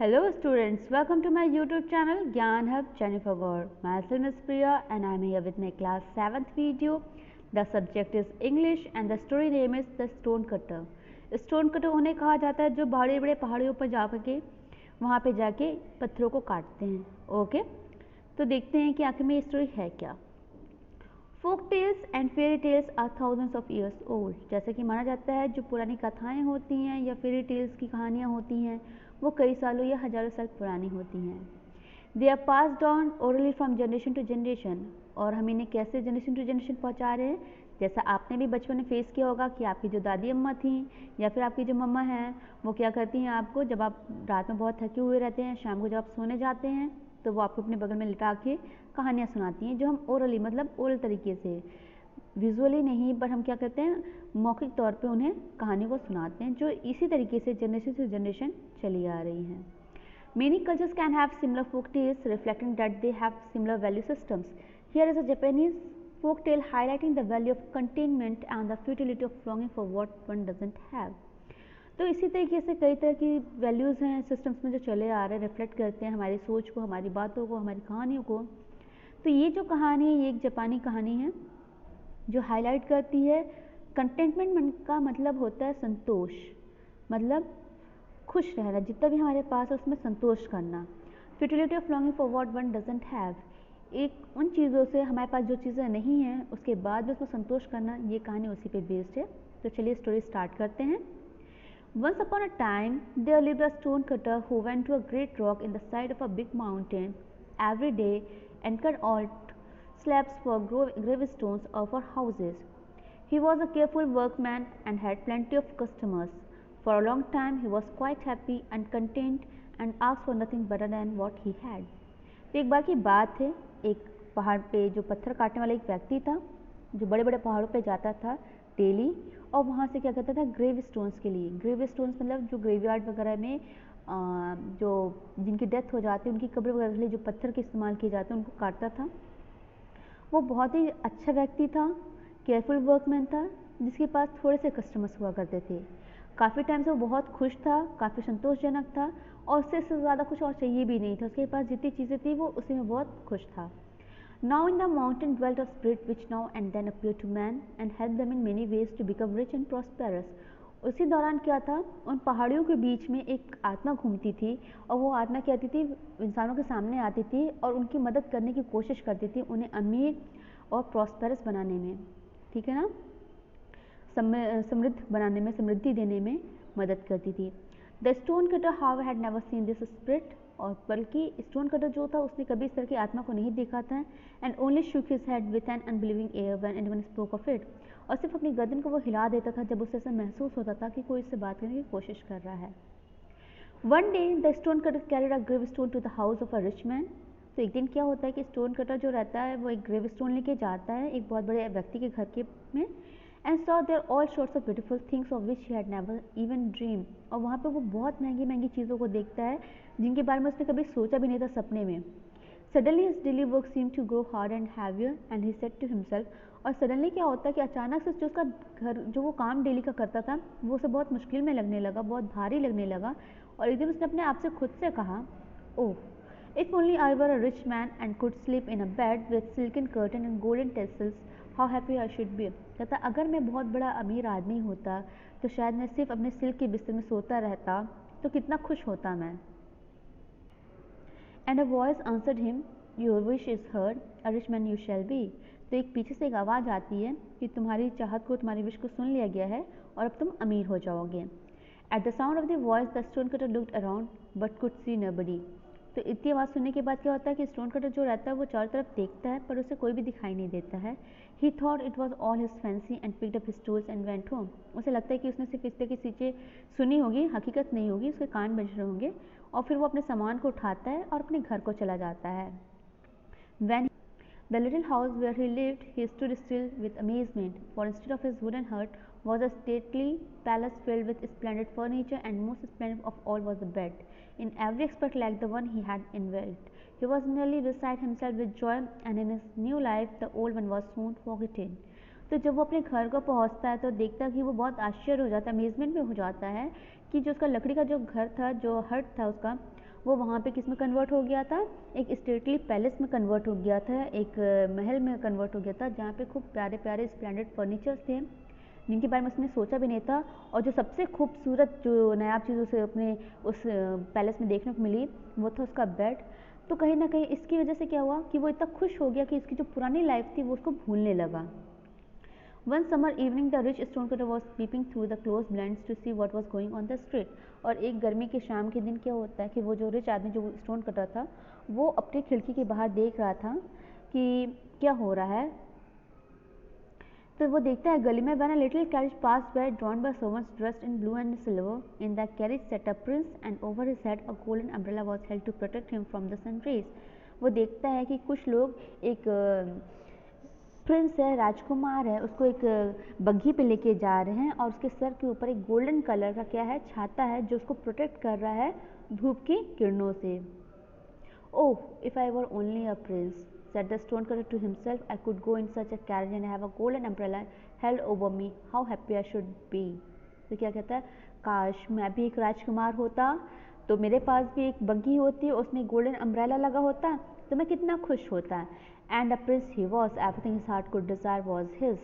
Hello students, welcome to my YouTube channel Gyan Hub Jennifer Gaur. Myself is Priya and I am here with my class 7th video. The subject is English and the story name is The Stone Cutter. Stone cutter उन्हें कहा जाता है जो बड़े बड़े पहाड़ियों पर जा करके वहाँ पे जाके पत्थरों को काटते हैं. ओके, तो देखते हैं कि आखिर में ये स्टोरी है क्या. Folk tales and fairy tales are thousands of years old. जैसे कि माना जाता है जो पुरानी कथाएं होती हैं या फेरी टेल्स की कहानियाँ होती हैं वो कई सालों या हजारों साल पुरानी होती हैं. They are passed on orally from generation to generation. और हम इन्हें कैसे जनरेशन टू जनरेशन पहुंचा रहे हैं, जैसा आपने भी बचपन में फेस किया होगा कि आपकी जो दादी अम्मा थी या फिर आपकी जो मम्मा हैं वो क्या करती हैं, आपको जब आप रात में बहुत थके हुए रहते हैं, शाम को जब आप सोने जाते हैं तो वो आपको अपने बगल में लिटा के कहानियाँ सुनाती हैं जो हम ओरली मतलब ओरल तरीके से, विजुअली नहीं, पर हम क्या करते हैं मौखिक तौर पे उन्हें कहानी को सुनाते हैं जो इसी तरीके से जनरेशन से जनरेशन चली आ रही हैं. Many cultures can have similar folk tales reflecting that they have similar value systems. Here is a Japanese folk tale highlighting the value of containment and the futility of longing for what one doesn't have. तो इसी तरीके से कई तरह की values हैं systems में जो चले आ रहे हैं, रिफ्लेक्ट करते हैं हमारी सोच को, हमारी बातों को, हमारी कहानियों को. तो ये जो कहानी है ये एक जापानी कहानी है जो हाईलाइट करती है कंटेंटमेंट का मतलब होता है संतोष, मतलब खुश रहना, जितना भी हमारे पास है उसमें संतोष करना. Futility of longing for what one doesn't have, एक उन चीज़ों से हमारे पास जो चीज़ें नहीं हैं उसके बाद भी उसमें संतोष करना. ये कहानी उसी पे बेस्ड है. तो चलिए स्टोरी स्टार्ट करते हैं. Once upon a time, there lived a stonecutter who went to a great rock in the side of a big mountain every day and cut out slabs for gravestones or for houses. He was a careful workman and had plenty of customers. For a long time, he was quite happy and content and asked for nothing better than what he had. तो एक बार की बात है, एक पहाड़ पे जो पत्थर काटने वाला एक व्यक्ति था जो बड़े बड़े पहाड़ों पे जाता था डेली और वहाँ से क्या करता था ग्रेव स्टोन्स के लिए. ग्रेव स्टोन्स मतलब जो ग्रेवयार्ड वगैरह में जो जिनकी डेथ हो जाती है उनकी कब्र वगैरह के लिए जो पत्थर के इस्तेमाल किए जाते हैं उनको काटता था. वो बहुत ही अच्छा व्यक्ति था, केयरफुल वर्कमैन था जिसके पास थोड़े से कस्टमर्स हुआ करते थे. काफ़ी टाइम से वो बहुत खुश था, काफ़ी संतोषजनक था और उससे ज़्यादा कुछ और चाहिए भी नहीं था. उसके पास जितनी चीज़ें थी वो उसी में बहुत खुश था. Now in the mountain dwelt a spirit which now and then appeared to man and helped them in many ways to become rich and prosperous. उसी दौरान क्या था, उन पहाड़ियों के बीच में एक आत्मा घूमती थी और वो आत्मा क्या आती थी इंसानों के सामने आती थी और उनकी मदद करने की कोशिश करती थी, उन्हें अमीर और प्रॉस्पेरस बनाने में, ठीक है ना, समृद्ध बनाने में, समृद्धि देने में मदद करती थी. The stone cutter how had never seen this spirit, और बल्कि स्टोन कटर जो था उसने कभी इस तरह की आत्मा को नहीं देखा था. And only shook his head with an unbelieving air when anyone spoke of it, और सिर्फ अपनी गर्दन को वो हिला देता था जब उसे ऐसा महसूस होता था कि कोई इससे बात करने की कोशिश कर रहा है. One day the stone cutter carried a grave stone to the house of a rich man. तो एक दिन क्या होता है कि स्टोन कटर जो रहता है वो एक ग्रेव स्टोन लेके जाता है एक बहुत बड़े व्यक्ति के घर के में. And saw there all sorts of beautiful things of which he had never even dream, और वहाँ पे वो बहुत महंगी महंगी चीज़ों को देखता है जिनके बारे में उसने कभी सोचा भी नहीं था सपने में. Suddenly his daily work seem to grow hard and heavier and he said to himself, और सडनली क्या होता है कि अचानक से जो उसका घर जो वो काम डेली का करता था वो उसे बहुत मुश्किल में लगने लगा, बहुत भारी लगने लगा. और एक दिन उसने अपने आप से खुद से कहा, oh if only I were a rich man and could sleep in a bed with silken curtain and golden tassels, how happy I should be. कहता अगर मैं बहुत बड़ा अमीर आदमी होता तो शायद मैं सिर्फ अपने सिल्क के बिस्तर में सोता रहता तो कितना खुश होता मैं. And a voice answered him, your wish is heard, a rich man you shall B. तो एक पीछे से एक आवाज़ आती है कि तुम्हारी चाहत को, तुम्हारी विश को सुन लिया गया है और अब तुम अमीर हो जाओगे. At the sound of the voice the stone cutter looked around but could see nobody. तो इतनी आवाज़ सुनने के बाद क्या होता है कि स्टोन कटर जो रहता है वो चारों तरफ देखता है पर उसे कोई भी दिखाई नहीं देता है. ही thought it was all his fancy and picked up his tools and went home. उसे लगता है कि उसने सिर्फ इस तरह की चीज़ें सुनी होगी, हकीकत नहीं होगी, उसके कान बज रहे होंगे, और फिर वो अपने सामान को उठाता है और अपने घर को चला जाता है. When the little house where he lived, he stood still with amazement, for instead of his wooden hut was a stately palace filled with splendid furniture, and most splendid of all was the bed, in every aspect like the one he had invented. He was nearly beside himself with joy, and in his new life the old one was soon forgotten. तो जब वो अपने घर को पहुंचता है तो देखता है कि वो बहुत आश्चर्य हो जाता है, अमेजमेंट में हो जाता है कि जो उसका लकड़ी का जो घर था, जो हट था उसका, वो वहाँ पे किस में कन्वर्ट हो गया था, एक स्टेटली पैलेस में कन्वर्ट हो गया था, एक महल में कन्वर्ट हो गया था, जहाँ पे खूब प्यारे प्यारे स्प्लेंडेड फर्नीचर्स थे जिनके बारे में उसने सोचा भी नहीं था। और जो सबसे खूबसूरत जो नायाब चीज़ उसे अपने उस पैलेस में देखने को मिली वो था उसका बेड। तो कहीं ना कहीं इसकी वजह से क्या हुआ कि वो इतना खुश हो गया कि इसकी जो पुरानी लाइफ थी वो उसको भूलने लगा। One summer evening, the rich stonecutter was peeping through the closed blinds to see what was going on the street. और एक गर्मी के शाम के दिन क्या होता है कि वो जो रिच आदमी जो स्टोन कटर था वो अपनी खिड़की के बाहर देख रहा था कि क्या हो रहा है। तो वो देखता है गली में when a little carriage passed by drawn by servants dressed in blue and silver. In the carriage sat a prince and over his head a golden umbrella was held to protect him from the sun rays. वो देखता है कि कुछ लोग एक Prince है, राजकुमार है, उसको एक बग्घी पे लेके जा रहे हैं और उसके सर के ऊपर एक गोल्डन कलर का क्या है, छाता है जो उसको प्रोटेक्ट कर रहा है धूप की किरणों से। Oh, if I were only a prince, said the stonecutter to himself, I could go in such a carriage and have a golden umbrella held over me. How happy I should be. तो क्या कहता है, काश मैं भी एक राजकुमार होता, तो मेरे पास भी एक बग्घी होती, उसमें गोल्डन अम्ब्रेला लगा होता, तो मैं कितना खुश होता। And a prince he was, everything his heart could desire was his.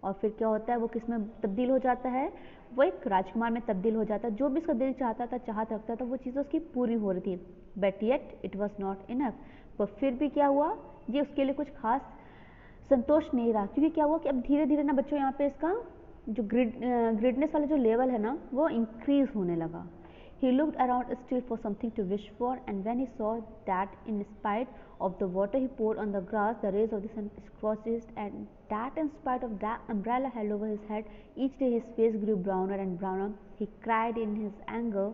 और फिर क्या होता है, वो किस में तब्दील हो जाता है, वो एक राजकुमार में तब्दील हो जाता है। जो भी उसका दिल चाहता था, चाहत रखता था, वो चीज़ उसकी पूरी हो रही थी। But yet it was not enough. पर फिर भी क्या हुआ, ये उसके लिए कुछ खास संतोष नहीं रहा, क्योंकि क्या हुआ कि अब धीरे धीरे ना बच्चों यहाँ पे इसका जो ग्रिडनेस वाला जो लेवल है ना वो इंक्रीज होने लगा। He looked around still for something to wish for, and when he saw that in spite of the water he poured on the grass, the rays of the sun scorched, and that in spite of that umbrella held over his head, each day his face grew browner and browner. He cried in his anger,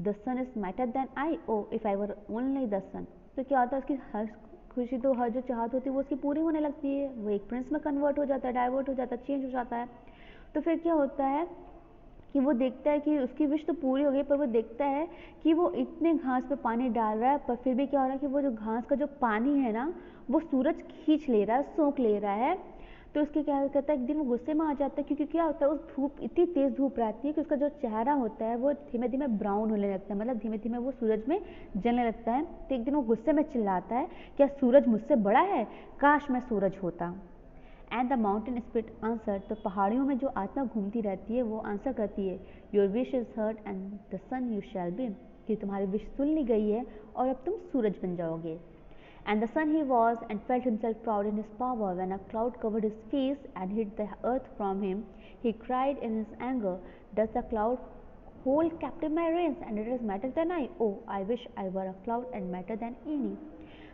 "The sun is mightier than I. Oh, if I were only the sun." तो क्या होता है, उसकी हर खुशी तो हर जो चाहत होती है वो उसकी पूरी होने लगती है, वो एक प्रिंस में कन्वर्ट हो जाता है, डाइवर्ट हो जाता है, चेंज हो जाता है। तो फिर क्या होता है कि वो देखता है कि उसकी विश तो पूरी हो गई, पर वो देखता है कि वो इतने घास पे पानी डाल रहा है, पर फिर भी क्या हो रहा है कि वो जो घास का जो पानी है ना वो सूरज खींच ले रहा है, सोख ले रहा है। तो उसके क्या कहता है, एक दिन वो गुस्से में आ जाता है, क्योंकि क्या होता है उस धूप, इतनी तेज़ धूप रहती है कि उसका जो चेहरा होता है वो धीमे धीमे ब्राउन होने लगता है, मतलब धीमे धीमे वो सूरज में जलने लगता है। तो एक दिन वो गुस्से में चिल्लाता है, क्या सूरज मुझसे बड़ा है, काश मैं सूरज होता। And the mountain spirit answer, तो पहाड़ियों में जो आत्मा घूमती रहती है वो आंसर करती है, your wish is heard and the sun you shall be, कि तुम्हारी विश सुन ली गई है और अब तुम सूरज बन जाओगे। And the sun he was, and felt himself proud in his power. When a cloud covered his face and hid the earth from him, he cried in his anger, "Does the cloud hold captive my reins, and it is matter than I? Oh, I wish I were a cloud and matter than any."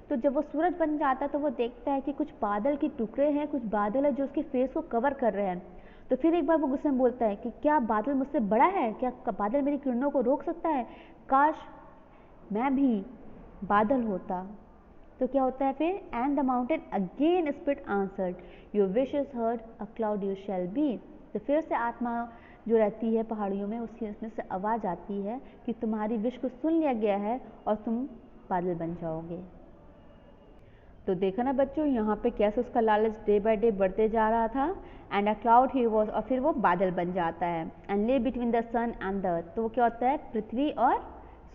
तो जब वो सूरज बन जाता है तो वो देखता है कि कुछ बादल के टुकड़े हैं, कुछ बादल है जो उसके फेस को कवर कर रहे हैं। तो फिर एक बार वो गुस्से में बोलता है कि क्या बादल मुझसे बड़ा है, क्या बादल मेरी किरणों को रोक सकता है, काश मैं भी बादल होता। तो क्या होता है फिर, and the mountain again spit answered, your wish is heard, a cloud you shall B. तो फिर से आत्मा जो रहती है पहाड़ियों में उसकी उसमें से आवाज़ आती है कि तुम्हारी विश को सुन लिया गया है और तुम बादल बन जाओगे। तो देखा ना बच्चों, यहाँ पे कैसे उसका लालच डे बाय डे बढ़ते जा रहा था। And a cloud he was, और फिर वो बादल बन जाता है। And lay between the sun and the earth, तो वो क्या होता है, पृथ्वी और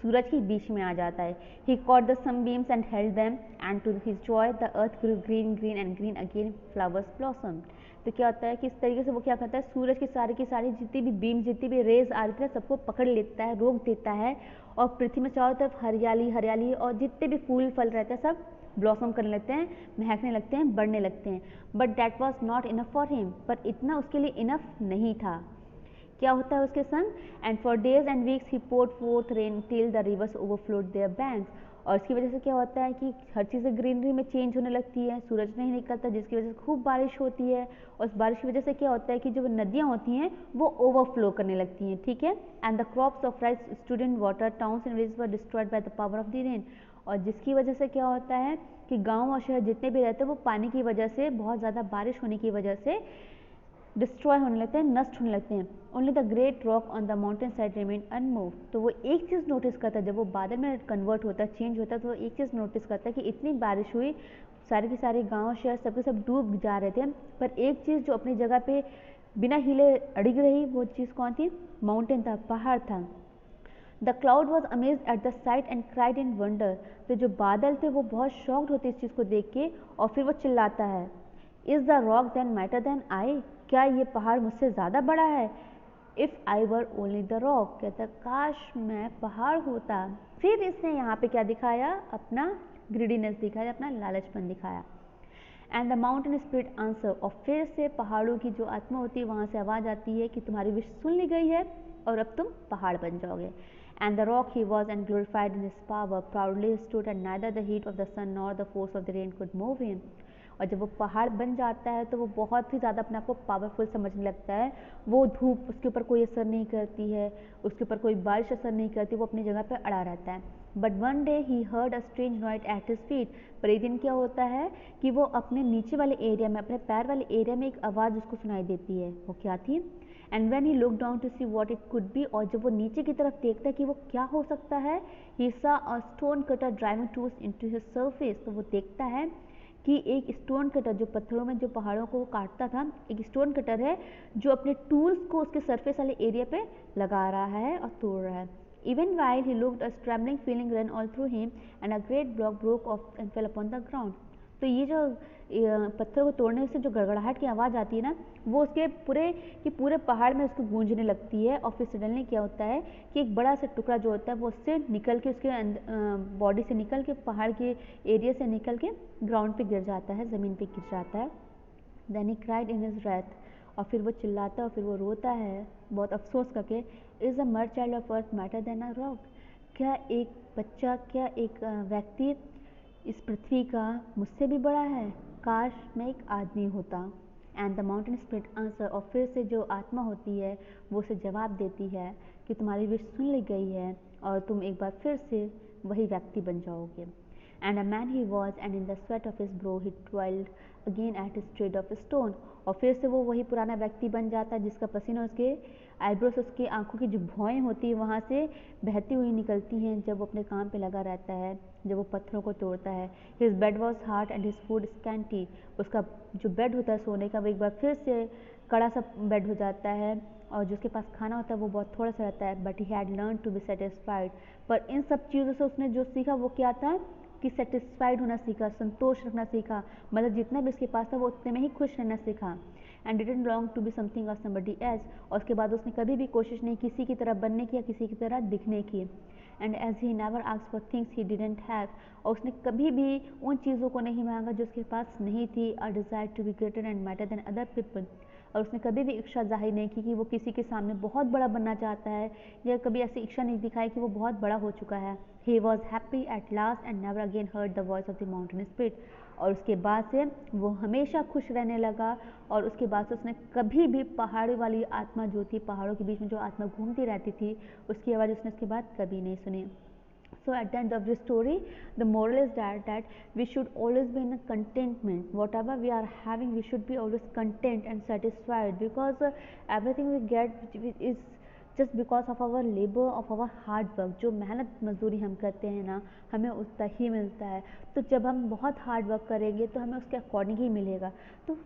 सूरज के बीच में आ जाता है। He caught the sunbeams and held them, and to his joy the earth grew green green and green again flowers blossom. तो क्या होता है कि इस तरीके से वो क्या करता है, सूरज की सारी जितनी भी बीम, जितनी भी रेज आ रही थी सबको पकड़ लेता है, रोक देता है, और पृथ्वी में चारों तरफ हरियाली हरियाली, और जितने भी फूल फल रहते हैं सब ब्लॉसम करने लगते हैं, महकने लगते हैं, बढ़ने लगते हैं। But that was not enough for him, पर इतना उसके लिए इनफ नहीं था। क्या होता है उसके संग, and for days and weeks he poured forth rain till the rivers overflowed their banks. और इसकी वजह से क्या होता है कि हर चीज़ ग्रीनरी में चेंज होने लगती है, सूरज नहीं निकलता, जिसकी वजह से खूब बारिश होती है, और उस बारिश की वजह से क्या होता है कि जो नदियाँ होती हैं वो ओवरफ्लो करने लगती हैं, ठीक है। And the crops of rice stood in water, towns and villages were destroyed by the power of the rain. और जिसकी वजह से क्या होता है कि गांव और शहर जितने भी रहते हैं वो पानी की वजह से, बहुत ज़्यादा बारिश होने की वजह से डिस्ट्रॉय होने लगते हैं, नष्ट होने लगते हैं। Only the great rock on the mountain side remain unmoved. तो वो एक चीज़ नोटिस करता है, जब वो बादल में कन्वर्ट होता है, चेंज होता है, तो वो एक चीज़ नोटिस करता है कि इतनी बारिश हुई, सारे के सारे गांव शहर सबके सब डूब जा रहे थे, पर एक चीज़ जो अपनी जगह पे बिना हिले अड़िग रही, वो चीज़ कौन थी, माउंटेन था, पहाड़ था। The cloud was amazed at the site and cried in wonder. तो जो बादल थे वो बहुत शॉक्ड होते इस चीज़ को देख के, और फिर वो चिल्लाता है, is the rock then mightier than I, क्या ये पहाड़ मुझसे ज़्यादा बड़ा है? If I were only the rock, कहता काश मैं पहाड़ होता। फिर इसने यहाँ पे क्या दिखाया, अपना ग्रीडीनेस दिखाया, अपना लालचपन दिखाया। And the mountain spirit answer, और फिर से पहाड़ों की जो आत्मा होती है वहाँ से आवाज़ आती है कि तुम्हारी विश सुन ली गई है और अब तुम पहाड़ बन जाओगे। And the rock he was and glorified in his power, proudly stood and neither the heat of the sun nor the force of the rain could move him. और जब वो पहाड़ बन जाता है तो वो बहुत ही ज़्यादा अपने आप को पावरफुल समझने लगता है। वो धूप उसके ऊपर कोई असर नहीं करती है, उसके ऊपर कोई बारिश असर नहीं करती, वो अपनी जगह पर अड़ा रहता है। But one day he heard a strange noise at his feet, पर एक दिन क्या होता है कि वो अपने नीचे वाले एरिया में, अपने पैर वाले एरिया में एक आवाज़ उसको सुनाई देती है। वो क्या थी? And when he look down to see what it could be, और जब वो नीचे की तरफ देखता है कि वो क्या हो सकता है, he saw a stone cutter driving tools into his surface. तो वो देखता है कि एक स्टोन कटर, जो पत्थरों में जो पहाड़ों को काटता था, एक स्टोन कटर है जो अपने टूल्स को उसके सरफेस वाले एरिया पे लगा रहा है और तोड़ रहा है। Even while he looked, a trembling feeling ran all through him, and a great block broke off and fell upon the ground. तो ये जो पत्थर को तोड़ने से जो गड़गड़ाहट की आवाज़ आती है ना, वो उसके पूरे पहाड़ में उसको गूंजने लगती है। और फिर सडनली क्या होता है कि एक बड़ा सा टुकड़ा जो होता है वो उससे निकल के, उसके बॉडी से निकल के, पहाड़ के एरिया से निकल के ग्राउंड पे गिर जाता है, ज़मीन पे गिर जाता है। Then he cried in his wrath, और फिर वो चिल्लाता है और फिर वो रोता है बहुत अफसोस करके, is a mere child of earth mightier than a rock, क्या एक बच्चा, क्या एक व्यक्ति इस पृथ्वी का मुझसे भी बड़ा है? काश मैं एक आदमी होता। And the mountain spirit answer, और फिर से जो आत्मा होती है वो उसे जवाब देती है कि तुम्हारी विश सुन ली गई है और तुम एक बार फिर से वही व्यक्ति बन जाओगे। And a man he was and in the sweat of his brow he toiled again at his trade of stone, और फिर से वो वही पुराना व्यक्ति बन जाता है जिसका पसीना उसके आईब्रोस, उसकी आंखों की जो भौएँ होती है वहाँ से बहती हुई निकलती हैं जब वो अपने काम पे लगा रहता है, जब वो पत्थरों को तोड़ता है। His bed was hard and his food scanty, उसका जो बेड होता है सोने का वो एक बार फिर से कड़ा सा बेड हो जाता है, और जो उसके पास खाना होता है वो बहुत थोड़ा सा रहता है। But he had learn to be satisfied, पर इन सब चीज़ों से उसने जो सीखा वो क्या था कि सेटिस्फाइड होना सीखा, संतोष रखना सीखा, मतलब जितना भी उसके पास था वो उतने में ही खुश रहना सीखा। And didn't long to be something or somebody else, और उसके बाद उसने कभी भी कोशिश नहीं किसी की तरह बनने की या किसी की तरह दिखने की। And as he never asked for things he didn't have, और उसने कभी भी उन चीज़ों को नहीं मांगा जो उसके पास नहीं थी। A desire to be greater and better than other people, और उसने कभी भी इच्छा जाहिर नहीं की कि वो किसी के सामने बहुत बड़ा बनना चाहता है, या कभी ऐसी इच्छा नहीं दिखाई कि वो बहुत बड़ा हो चुका है। He was happy at last and never again heard the voice of the mountain spirit, और उसके बाद से वो हमेशा खुश रहने लगा, और उसके बाद से उसने कभी भी पहाड़ी वाली आत्मा जो थी, पहाड़ों के बीच में जो आत्मा घूमती रहती थी, उसकी आवाज़ उसने उसके बाद कभी नहीं सुनी। So at the end of this story, the moral is that we should always be in a contentment. Whatever we are having, we should be always content and satisfied, because everything we get is just because of our labor, of our hard work. जो मेहनत मजदूरी हम करते हैं ना, हमें उतना ही मिलता है। तो जब हम बहुत हार्ड वर्क करेंगे तो हमें उसके अकॉर्डिंग ही मिलेगा। तो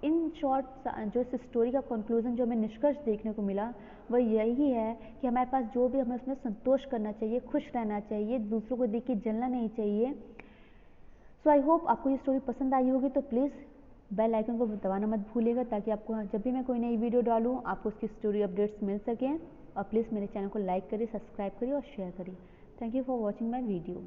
इन शॉर्ट जो इस स्टोरी का कंक्लूजन, जो हमें निष्कर्ष देखने को मिला, वह यही है कि हमारे पास जो भी, हमें उसमें संतोष करना चाहिए, खुश रहना चाहिए, दूसरों को देख के जलना नहीं चाहिए। सो आई होप आपको ये स्टोरी पसंद आई होगी। तो प्लीज़ बेल आइकन को दबाना मत भूलिएगा, ताकि आपको जब भी मैं कोई नई वीडियो डालूँ आपको उसकी स्टोरी अपडेट्स मिल सकें। और प्लीज़ मेरे चैनल को लाइक करिए, सब्सक्राइब करिए और शेयर करिए। Thank you for watching my video.